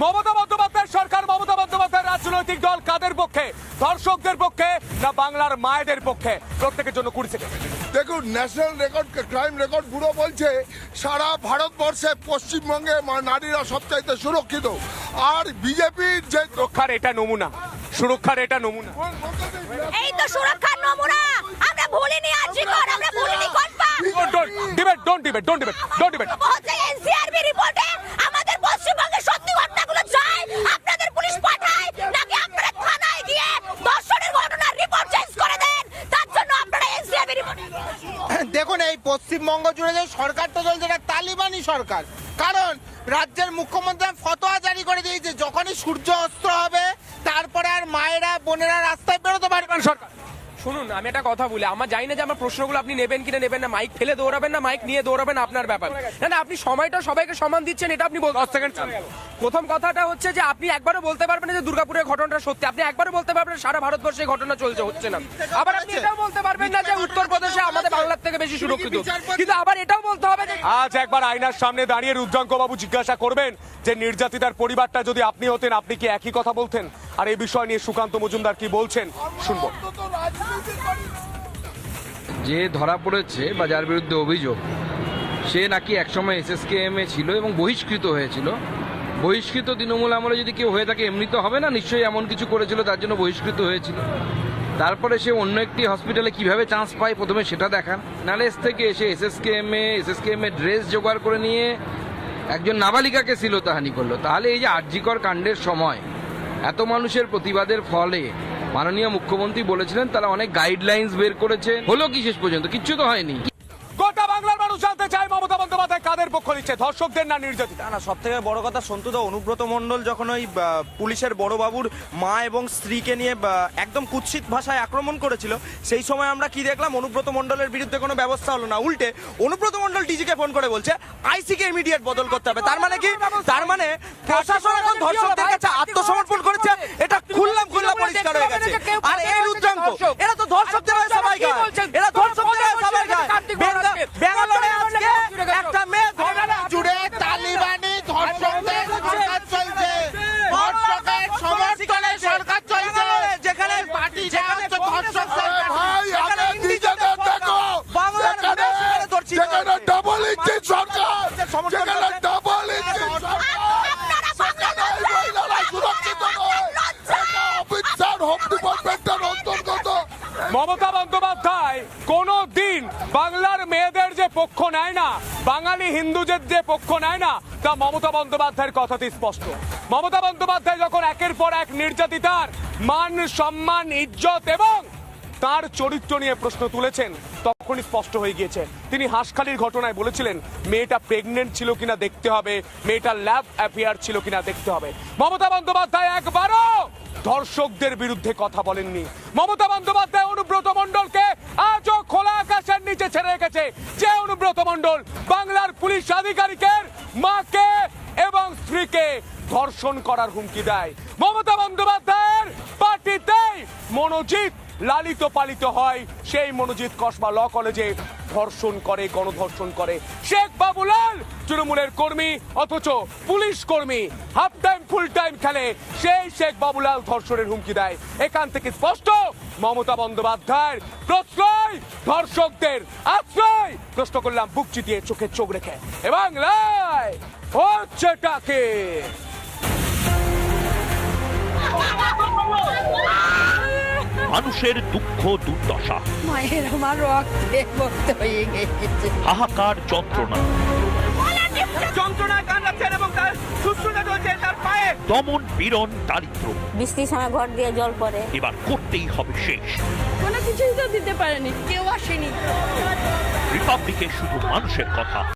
মমতা বন্দ্যোপাধ্যায়ের সরকার, মমতা বন্দ্যোপাধ্যায়ের রাজনৈতিক দল কাদের পক্ষে? ধর্ষকদের পক্ষে না বাংলার মায়েদের পক্ষে? প্রত্যেকের জন্য 20 সেকেন্ড। দেখুন, national record crime record bureau বলছে সারা ভারতবর্ষে পশ্চিমবঙ্গে নারীরা সবচাইতে সুরক্ষিত। আর বিজেপির যে সুরক্ষার এটা নমুনা, সুরক্ষার এটা নমুনা। এই তো সুরক্ষার নমুনা। আমরা ভুলিনি আরজি কর, আমরা ভুলিনি কনফার্ম। Don't debate. হচ্ছে এনসিআরবি রিপোর্টে আমাদের পশ্চিমবঙ্গে সত্যি ঘটনাগুলো যায়, আপনাদের পুলিশ পাঠায় নাকি আপনারা থানায় গিয়ে ধর্ষণের ঘটনার রিপোর্ট চেঞ্জ করে দেন? তার জন্য আপনারা এনসিআরবি রিপোর্ট। দেখুন, এই পশ্চিমবঙ্গ জুড়ে যে সরকারটা চলছে এটা তালিবানি সরকার। কারণ রাজ্যের মুখ্যমন্ত্রী ফতোয়া জারি করে দিয়েছে যখনই সূর্য অস্ত হবে তারপরে আর মায়েরা বোনেরা রাস্তায় বেরোতে পারবেন। সরকার শুনুন, আমি একটা কথা বলি, আমার জানি না যে আমার প্রশ্নগুলো আপনি নেবেন কিনা নেবেন না, মাইক ফেলে দৌড়াবেন না মাইক নিয়ে দৌড়াবেন আপনার ব্যাপার। না আপনি সময়টা সবাইকে সমান দিচ্ছেন, এটা আপনি 10 সেকেন্ড। প্রথম কথাটা হচ্ছে যে আপনি একবারও বলতে পারবেন না যে দুর্গাপুরের ঘটনাটা সত্যি, আপনি একবারও বলতে পারবেন না সারা ভারতবর্ষে এই ঘটনা চলছে হচ্ছে না। আবার আপনি এটাও বলতে পারবেন না যে উত্তরপ্রদেশে আমাদের বাংলার থেকে বেশি সুরক্ষিত, কিন্তু আবার এটাও বলতে হবে যে আজ একবার আয়নার সামনে দাঁড়িয়ে রুদ্রাঙ্ক বাবু জিজ্ঞাসা করবেন যে নির্যাতিতার পরিবারটা যদি আপনি হতেন আপনি কি একই কথা বলতেন? আর এই বিষয় নিয়ে সুকান্ত মজুমদার কি বলছেন শুনবো। যে ধরা পড়েছে বা যার বিরুদ্ধে অভিযোগ, সে নাকি একসময় এসএসকেএম এ ছিল এবং বহিষ্কৃত হয়েছিল। বহিষ্কৃত তৃণমূল আমলে যদি কেউ হয়ে থাকে এমনি তো হবে না, নিশ্চয়ই এমন কিছু করেছিল তার জন্য বহিষ্কৃত হয়েছিল। তারপরে সে অন্য একটি হসপিটালে কিভাবে চান্স পায় প্রথমে সেটা দেখান, নাহলে থেকে এসে এসএসকেএম এ ড্রেস জোগাড় করে নিয়ে একজন নাবালিকাকে শ্লীলতাহানি করলো। তাহলে এই যে আরজিকর কাণ্ডের সময় এত মানুষের প্রতিবাদের ফলে মাননীয় মুখ্যমন্ত্রী বলেছিলেন তারা অনেক গাইডলাইন্স বের করেছে, হলো কি শেষ পর্যন্ত? কিচ্ছু তো হয়নি। গোটা বাংলার মানুষ জানতে চায় মমতা বন্দ্যোপাধ্যায় কাদের পক্ষ নিচ্ছে, ধর্ষকদের না নির্যাতিতা? না, সব থেকে বড় কথা সন্তুদা, অনুব্রত মণ্ডল যখন ওই পুলিশের বড় বাবুর মা এবং স্ত্রীকে নিয়ে একদম কুৎসিত ভাষায় আক্রমণ করেছিল, সেই সময় আমরা কি দেখলাম? অনুব্রত মণ্ডলের বিরুদ্ধে কোনো ব্যবস্থা হলো না, উল্টে অনুব্রত মণ্ডল ডিজিকে ফোন করে বলছে আইসিকে ইমিডিয়েট বদল করতে হবে। তার মানে কি? তার মানে প্রশাসন এখন ধর্ষকদের কাছে আত্মসমর্পণ করেছে, এটা খুললাম পরিষ্কার হয়ে গেছে। আর এই রুদ্রাঙ্ক, এরা তো ধর্ষকদের হয়ে সবাই গায়, এরা ধর্ষকদের হয়ে সবাই গায়। ব্যাঙ্গালোরে আজকে একটা মেয়ে জুড়ে তালিবানি ধর্ষকদের সরকার চলছে, ধর্ষকের সমর্থনে সরকার চলছে, যেখানে পার্টি যেখানে ধর্ষক সরকার। ভাই আগে নিজেদের দেখো, যেখানে ডাবল ইঞ্জিন সরকার, যেখানে ডাবল ইঞ্জিন সরকার, সেখানে এই মহিলারা সুরক্ষিত নয়। এটা অফিসার হোম ডিপার্টমেন্টের অন্তর্গত। মমতা বন্দ্যোপাধ্যায় কোনো দিন বাংলার মেয়েদের যে পক্ষ নেয় না, বাঙালি হিন্দুদের যে পক্ষ নেয় না, তা মমতা বন্দ্যোপাধ্যায়ের কথাতে স্পষ্ট। মমতা বন্দ্যোপাধ্যায় যখন একের পর এক নির্যাতিতার মান সম্মান ইজ্জত এবং তার চরিত্র নিয়ে প্রশ্ন তুলেছেন তখনই স্পষ্ট হয়ে গিয়েছে। তিনি হাঁসখালির ঘটনায় বলেছিলেন মেয়েটা প্রেগনেন্ট ছিল কিনা দেখতে হবে, মেয়েটার ল্যাব অ্যাফেয়ার ছিল কিনা দেখতে হবে। মমতা বন্দ্যোপাধ্যায় একবারও ধর্ষকদের বিরুদ্ধে কথা বলেননি। মমতা বন্দ্যোপাধ্যায় অনুব্রত মণ্ডলকে আজও খোলা আকাশের নিচে ছেড়ে রেখেছে, যে অনুব্রত মণ্ডল বাংলার পুলিশ আধিকারিকের মাকে এবং স্ত্রীকে ধর্ষণ করার হুমকি দেয়। মমতা বন্দ্যোপাধ্যায়ের পার্টিতেই মনোজিৎ লালিত পালিত হয়, সেই মনোজিৎ কসবা ল কলেজে ধর্ষণ করে, গণধর্ষণ করে শেখ বাবুলাল, তৃণমূলের কর্মী অথচ পুলিশ কর্মী, হাফ টাইম ফুল টাইম খেলে, সেই শেখ বাবুলাল ধর্ষণের হুমকি দেয়। এখান থেকে স্পষ্ট মমতা বন্দ্যোপাধ্যায়ের প্রশ্রয় ধর্ষকদের আশ্রয়। প্রশ্ন করলাম বুক চিতিয়ে চোখে চোখ রেখে, এবং লাই হচ্ছেটাকে মানুষের দুঃখ দুর্দশা, মায়ের আমার রক্তে ভক্ত হয়ে গেছে, হাহাকার যন্ত্রণা, যন্ত্রণায় কান্নাচ্ছেন এবং তার সুশ্রুতা চলছে তার পায়ে। দমন পীড়ন দারিদ্র, বৃষ্টির সময় ঘর দিয়ে জল পড়ে, এবার করতেই হবে শেষ। কোনো কিছুই তো দিতে পারেনি, কেউ আসেনি। রিপাবলিকে শুধু মানুষের কথা।